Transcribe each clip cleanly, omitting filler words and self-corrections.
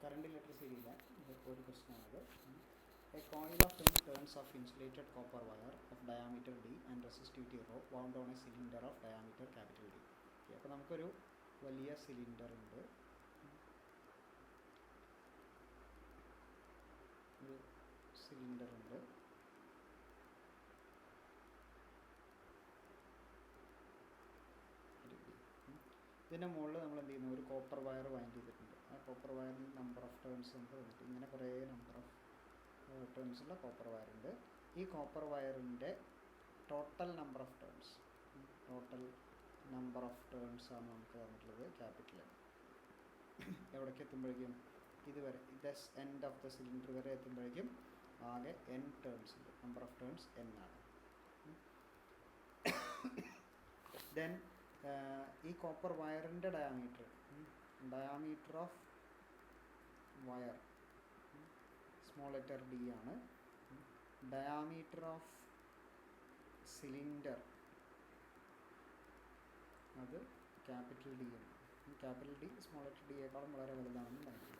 Current letter ശരിയില്ല, ഒരു പ്രശ്നമാണത്. A coil of n turns of insulated copper wire of diameter d and resistivity rho wound on a cylinder of diameter capital D. അപ്പോൾ നമുക്കൊരു വലിയ cylinder ഉണ്ട്, ഒരു cylinder ഉണ്ട്. ഇതിൻ്റെ മുകളിൽ നമ്മൾ എന്ത് ചെയ്യുന്നു, ഒരു കോപ്പർ വയർ വൈൻഡ് ചെയ്തിട്ടുണ്ട്. ആ കോപ്പർ വയറിന് നമ്പർ ഓഫ് ടേൺസ് നമുക്ക് തന്നിട്ട് ഇങ്ങനെ കുറേ നമ്പർ ഓഫ് ടേൺസുള്ള കോപ്പർ വയറുണ്ട്. ഈ കോപ്പർ വയറിൻ്റെ ടോട്ടൽ നമ്പർ ഓഫ് ടേൺസ് ആണ് നമുക്ക് തന്നിട്ടുള്ളത് ക്യാപിറ്റൽ എൻ. എവിടേക്ക് എത്തുമ്പോഴേക്കും ഇതുവരെ this end of the cylinder വരെ എത്തുമ്പോഴേക്കും ആകെ n ടേൺസ് ഉണ്ട്. നമ്പർ ഓഫ് ടേൺസ് n ആണ്. ദെൻ ഈ കോപ്പർ വയറിൻ്റെ diameter of wire small letter d ആണ്. ഡയാമീറ്റർ ഓഫ് സിലിണ്ടർ അത് ക്യാപിറ്റൽ D ആണ്. ക്യാപിറ്റൽ D സ്മോൾ ലെറ്റർ ഡിയേക്കാളും വളരെ വലുതാണെന്ന് പറയുന്നത്.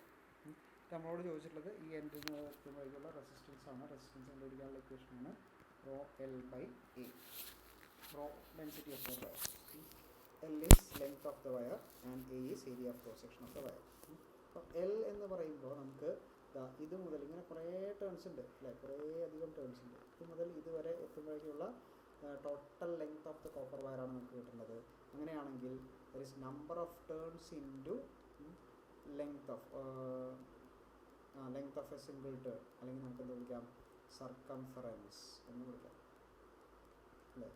നമ്മളോട് ചോദിച്ചിട്ടുള്ളത് ഈ എൻഡിൽ നിന്ന് എത്തുമ്പോഴേക്കുള്ള റെസിസ്റ്റൻസ് ആണ്. റെസിസ്റ്റൻസ് കണ്ടുപിടിക്കാനുള്ള ഇക്വേഷനാണ് ρl/a. Rho density of the wire, L is length of the wire and A is area of cross section of the wire. അപ്പോൾ L എന്ന് പറയുമ്പോൾ നമുക്ക് ഇത് മുതൽ ഇങ്ങനെ കുറേ ടേൺസ് ഉണ്ട് അല്ലേ, കുറേ അധികം ടേൺസ് ഉണ്ട്. ഇത് മുതൽ ഇതുവരെ എത്തുമ്പോഴേക്കുള്ള total length of the copper വയറാണ് നമുക്ക് കിട്ടുന്നത്. അങ്ങനെയാണെങ്കിൽ there is number of turns into length of a single turn, അല്ലെങ്കിൽ നമുക്ക് എന്ത് വിളിക്കാം, സർക്കംഫറൻസ് എന്ന് വിളിക്കാം അല്ലേ.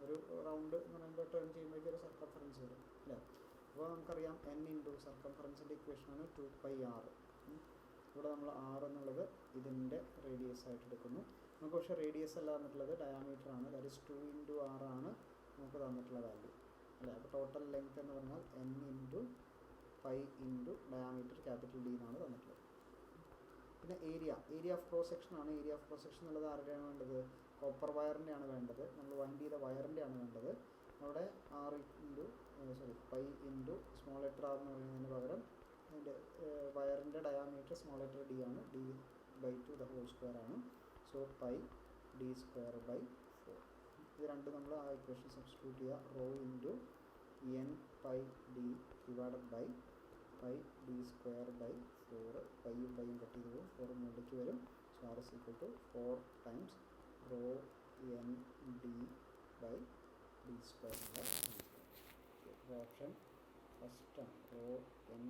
ഒരു റൗണ്ട് എന്ന് പറയുമ്പോൾ ടേൺ ചെയ്യുമ്പോഴേക്കും ഒരു സർക്കംഫറൻസ് വരും അല്ലേ. അപ്പോൾ നമുക്കറിയാം n ഇൻറ്റു സർക്കംഫറൻസിൻ്റെ ഇക്വേഷനാണ് 2πr. ഇവിടെ നമ്മൾ r എന്നുള്ളത് ഇതിൻ്റെ റേഡിയസ് ആയിട്ട് എടുക്കുന്നു. നമുക്ക് പക്ഷേ റേഡിയസ് അല്ല തന്നിട്ടുള്ളത്, ഡയാമീറ്റർ ആണ്. ദാറ്റ് ഇസ് 2 ഇൻറ്റു r ആണ് നമുക്ക് തന്നിട്ടുള്ള വാല്യൂ അല്ലേ. അപ്പോൾ ടോട്ടൽ ലെങ്ത് എന്ന് പറഞ്ഞാൽ n into pi into diameter capital D എന്നാണ് തന്നിട്ടുള്ളത്. പിന്നെ ഏരിയ ഓഫ് ക്രോസ് സെക്ഷൻ ആണ്. ഏരിയ ഓഫ് ക്രോസ് സെക്ഷൻ എന്നുള്ളത് ആരുടെയാണ് വേണ്ടത്, കോപ്പർ വയറിൻ്റെ ആണ് വേണ്ടത്. നമ്മൾ വൈൻഡ് ചെയ്ത വയറിൻ്റെ ആണ് വേണ്ടത്. അവിടെ pi into small letter r എന്ന് പറയുന്നതിന് പകരം അതിൻ്റെ വയറിൻ്റെ ഡയാമീറ്റർ സ്മോൾ ലെറ്റർ d ആണ്. d/2 ദ ഹോൾ സ്ക്വയർ ആണ്. So pi d²/4. ഇത് രണ്ടും നമ്മൾ ആ ഇക്വേഷൻ സബ്സ്റ്റിറ്റ്യൂട്ട് ചെയ്യുക. Rho into n pi d divided by pi d²/4. പൈയും കട്ട് ചെയ്ത് പോകും, 4 മുകളിലേക്ക് വരും. So r is equal to 4 times rho n d/d². Option first ആണ്, റോ n